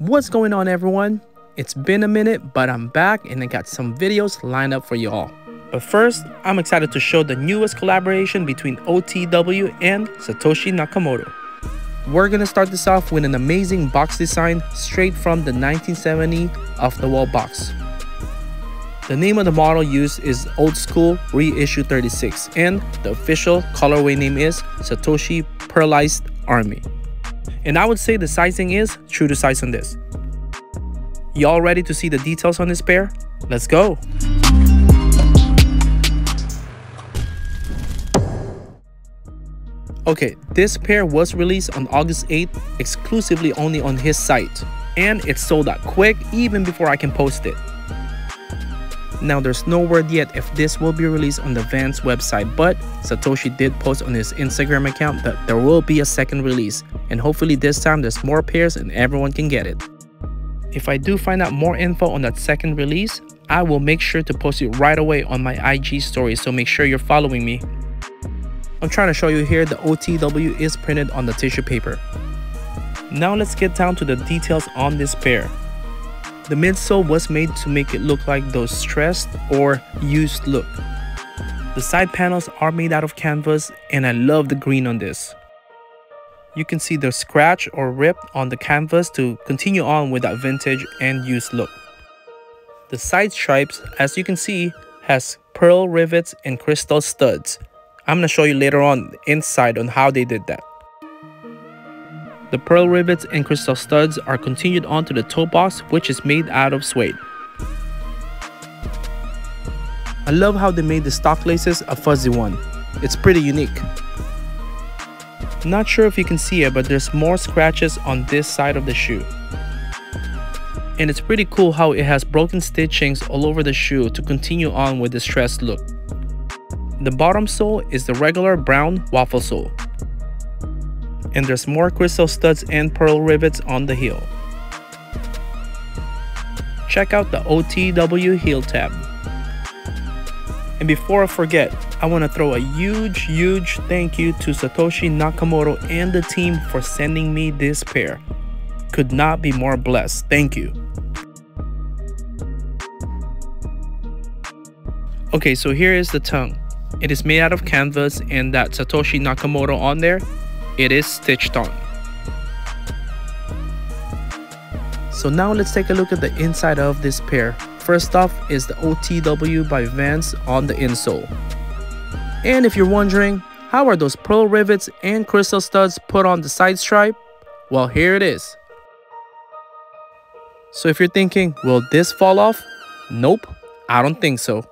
What's going on, everyone? It's been a minute, but I'm back and I got some videos lined up for you all. But first, I'm excited to show the newest collaboration between OTW and Satoshi Nakamoto. We're gonna start this off with an amazing box design straight from the 1970 off-the-wall box. The name of the model used is Old Skool Reissue 36, and the official colorway name is Satoshi Pearlized Army. And I would say the sizing is true to size on this. Y'all ready to see the details on this pair? Let's go! Okay, this pair was released on August 8th, exclusively only on his site. And it sold out quick even before I can post it. Now there's no word yet if this will be released on the Vans website, but Satoshi did post on his Instagram account that there will be a second release, and hopefully this time there's more pairs and everyone can get it. If I do find out more info on that second release, I will make sure to post it right away on my IG story, so make sure you're following me. I'm trying to show you here the OTW is printed on the tissue paper. Now let's get down to the details on this pair. The midsole was made to make it look like those stressed or used look. The side panels are made out of canvas and I love the green on this. You can see the scratch or rip on the canvas to continue on with that vintage and used look. The side stripes, as you can see, has pearl rivets and crystal studs. I'm going to show you later on inside on how they did that. The pearl rivets and crystal studs are continued onto the toe box, which is made out of suede. I love how they made the stock laces a fuzzy one. It's pretty unique. Not sure if you can see it, but there's more scratches on this side of the shoe. And it's pretty cool how it has broken stitchings all over the shoe to continue on with the stressed look. The bottom sole is the regular brown waffle sole. And there's more crystal studs and pearl rivets on the heel. Check out the OTW heel tab. And before I forget, I want to throw a huge thank you to Satoshi Nakamoto and the team for sending me this pair. Could not be more blessed. Thank you. Okay, so here is the tongue. It is made out of canvas, and that Satoshi Nakamoto on there, it is stitched on. So now let's take a look at the inside of this pair. First off is the OTW by Vans on the insole. And if you're wondering, how are those pearl rivets and crystal studs put on the side stripe? Well, here it is. So if you're thinking, will this fall off? Nope, I don't think so.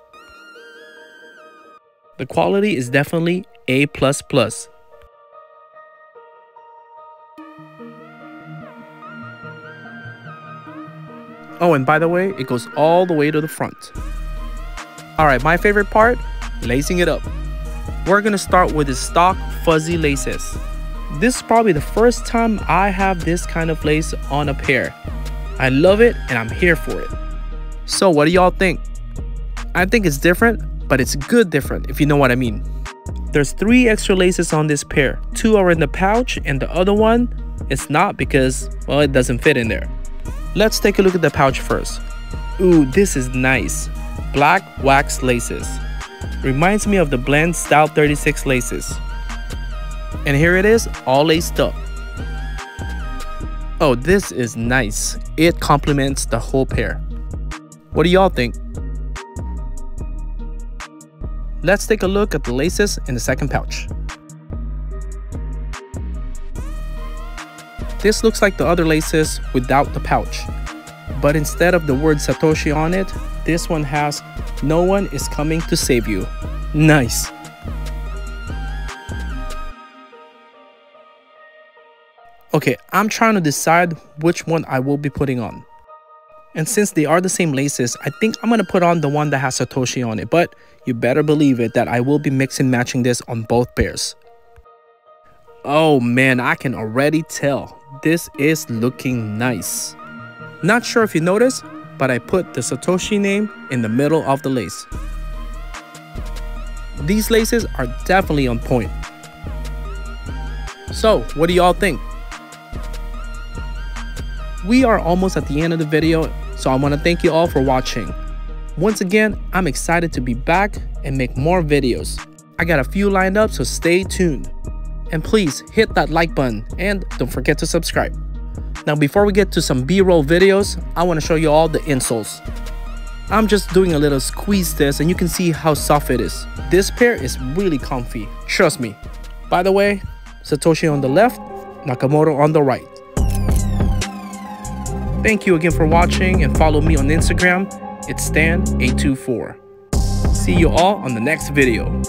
The quality is definitely A++. Oh, and by the way, it goes all the way to the front. Alright, my favorite part, lacing it up. We're gonna start with the stock fuzzy laces. This is probably the first time I have this kind of lace on a pair. I love it and I'm here for it. So what do y'all think? I think it's different, but it's good different, if you know what I mean. There's 3 extra laces on this pair. 2 are in the pouch and the other one is not because, well, it doesn't fit in there. Let's take a look at the pouch first. Ooh, this is nice. Black wax laces. Reminds me of the Blend Style 36 laces. And here it is, all laced up. Oh, this is nice. It complements the whole pair. What do y'all think? Let's take a look at the laces in the second pouch. This looks like the other laces without the pouch, but instead of the word Satoshi on it, this one has "No one is coming to save you." Nice. Okay, I'm trying to decide which one I will be putting on. And since they are the same laces, I think I'm gonna put on the one that has Satoshi on it, but you better believe it that I will be mix and matching this on both pairs. Oh man, I can already tell. This is looking nice. Not sure if you noticed, but I put the Satoshi name in the middle of the lace. These laces are definitely on point. So, what do y'all think? We are almost at the end of the video, so I want to thank you all for watching. Once again, I'm excited to be back and make more videos. I got a few lined up, so stay tuned. And please hit that like button and don't forget to subscribe. Now before we get to some B-roll videos, I want to show you all the insoles. I'm just doing a little squeeze test and you can see how soft it is. This pair is really comfy, trust me. By the way, Satoshi on the left, Nakamoto on the right. Thank you again for watching and follow me on Instagram. It's Stan824. See you all on the next video.